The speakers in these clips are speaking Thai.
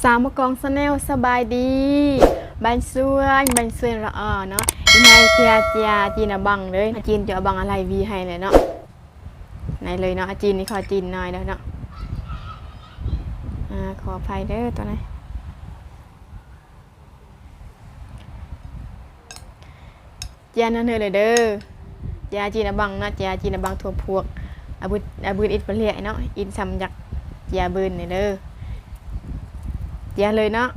สาวมะกองสแนลสบายดีบันซวยละเนาะยังไงเจียจีนบังเลยจีนจะบังอะไรวีให้เลยเนาะไหนเลยเนาะจีนนี่ขอจีนหน่อยแล้วเนาะขออภัยเด้อตัวไหนเจียนั่นเลยเด้อเจียจีนบังเนาะเจียจีนบังทั่วพวกอาบุญอิดเปลี่ยเนาะอินซ้ำจากเจียบืนเลยเด้อเจียเลยเนาะ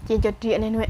จีนจดเรียนหน่อย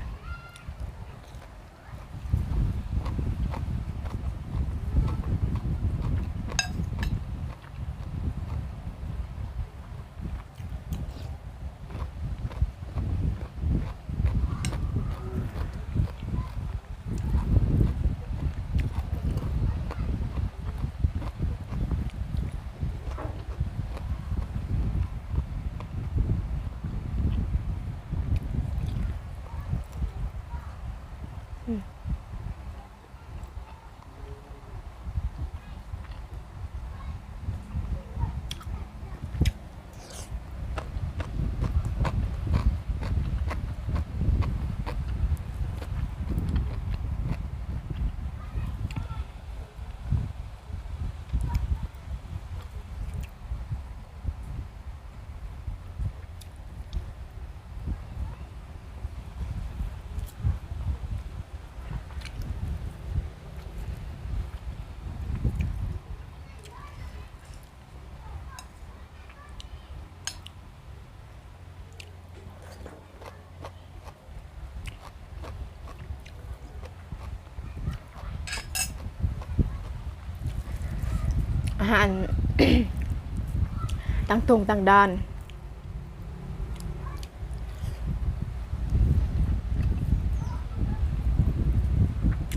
อาหาร ต่างตรงต่างด้าน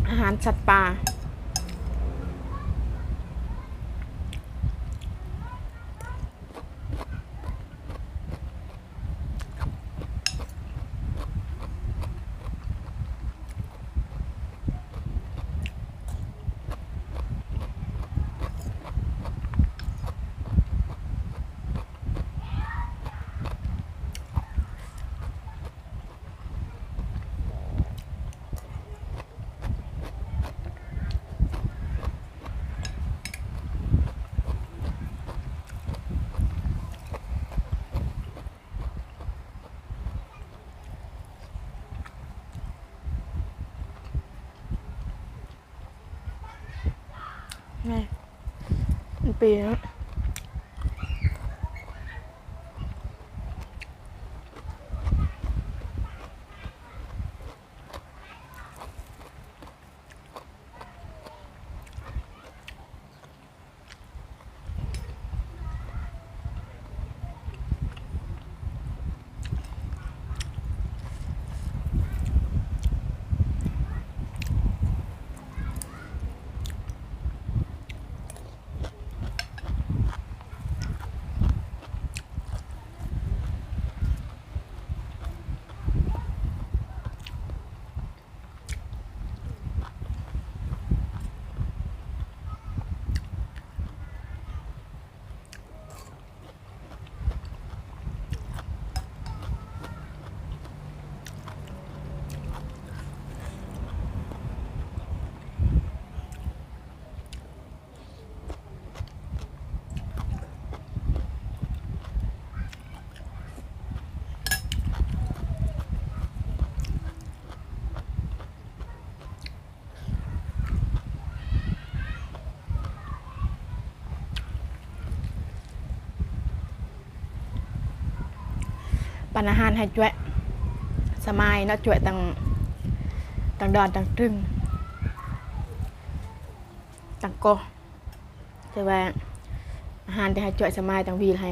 อาหารสัตว์ป่าไงมันปีแล้วปันอาหารให้จ่วยสมัยเนาะจ่วยต่างดอนต่างตึงต่างโกแต่ว่าอาหารที่ให้จ่วยสมัยต่างวีให้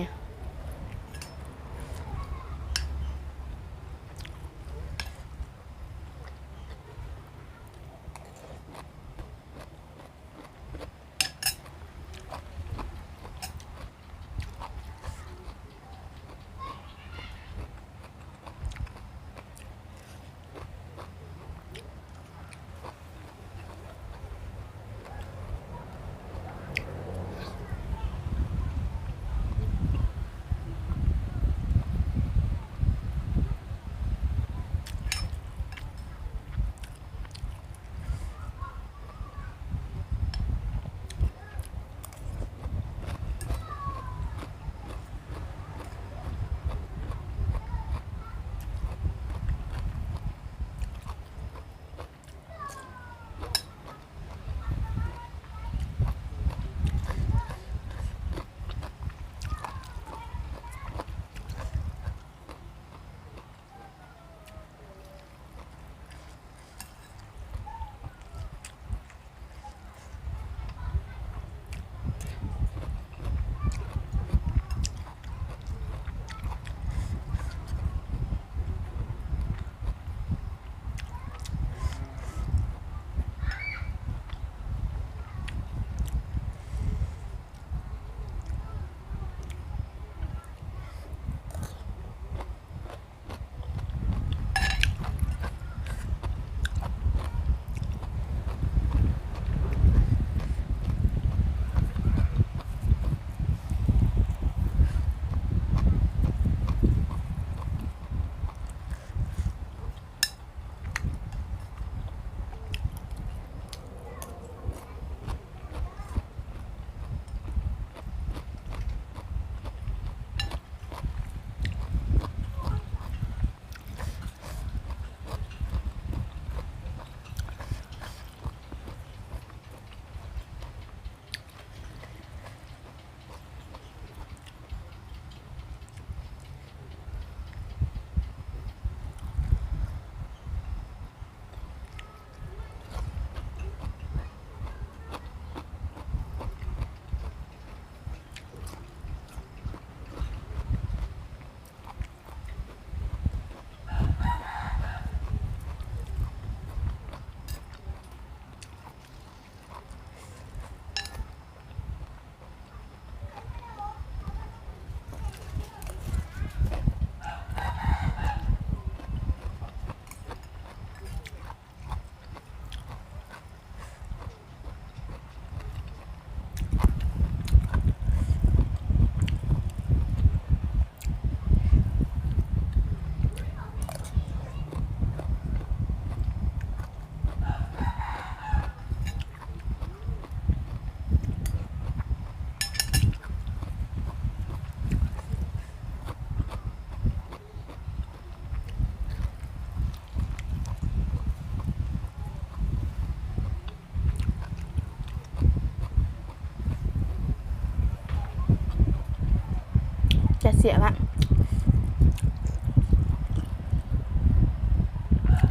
เสียละ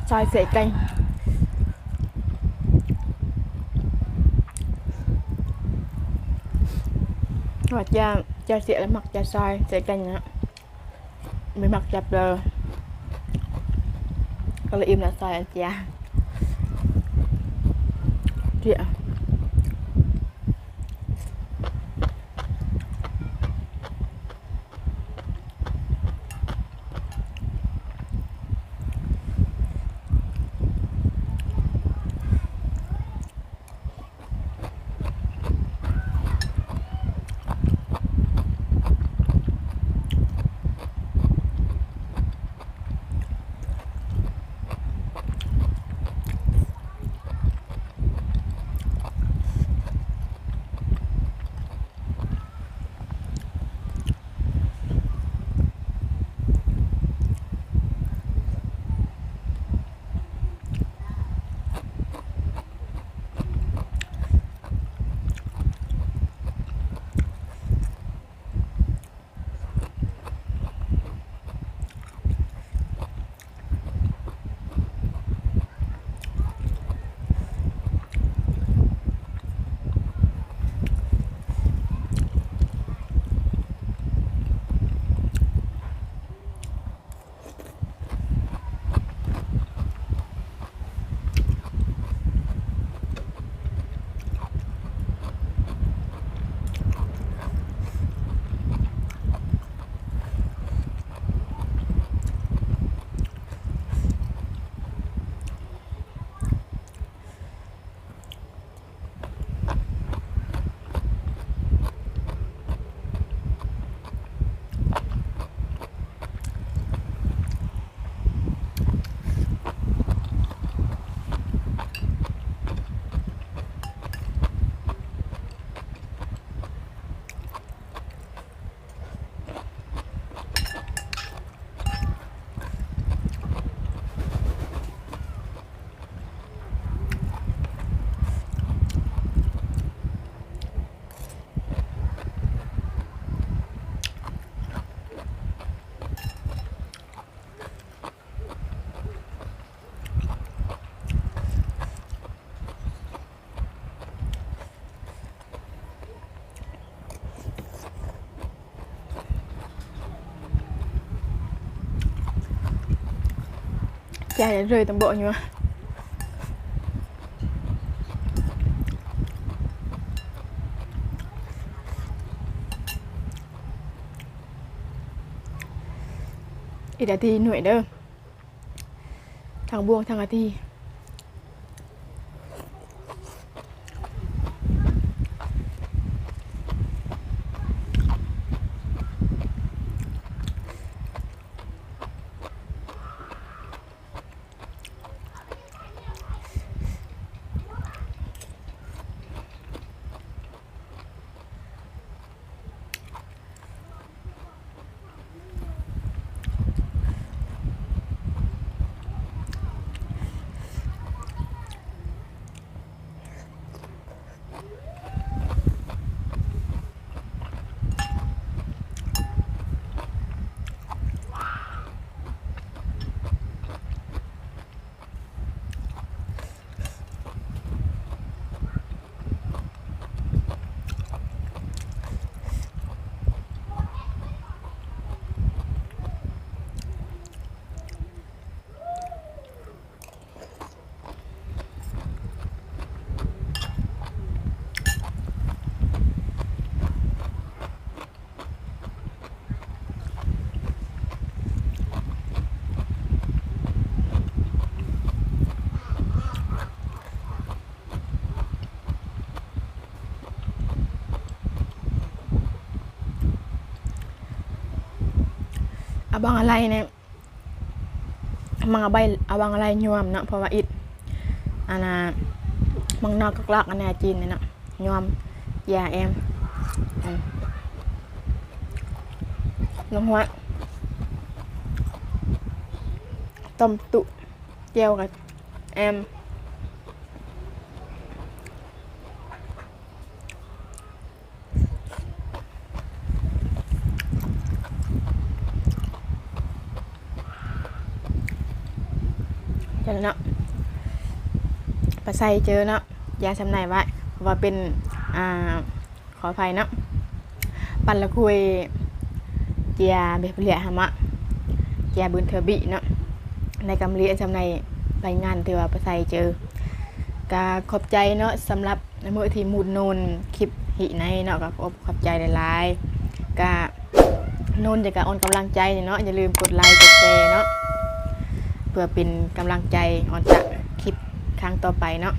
ซอยเสียไก่ว่าจะเสียแล้วหมักจะซอยเสียไก่นะไม่หมักจับเลยก็เลยอิ่มแล้วซอยอันเจียเจียChai rơi tầm bộ nhưng màอีกนาทีหน่วยเด้อทางบวงทางนาทีabang alai ne mga bay abang alai nyuam na เพราะว่าอิดอันน่ะมังนอกกลักอันน่ะจีนนี่นะยอมยาแอมลงหัวต้มตุเจียวกับแอม แล้วเนาะปลาไส้เจอเนาะยาสำไหนไว้เพราะว่าเป็นขออภัยเนาะปันละคุยเจียเบเปลี่ยหามะเจียบุญเทอบิเนาะในกำเรียนสำในรายงานที่ว่าปลาไส้เจอกาขอบใจเนาะสำหรับเมื่อที่มูดนูนคลิปหิในเนาะก็ขอบใจหลายๆกานูนจะกะออนกำลังใจเนาะอย่าลืมกดไลค์กดแชร์เนาะเพื่อเป็นกำลังใจออนจะคลิปครั้งต่อไปเนาะ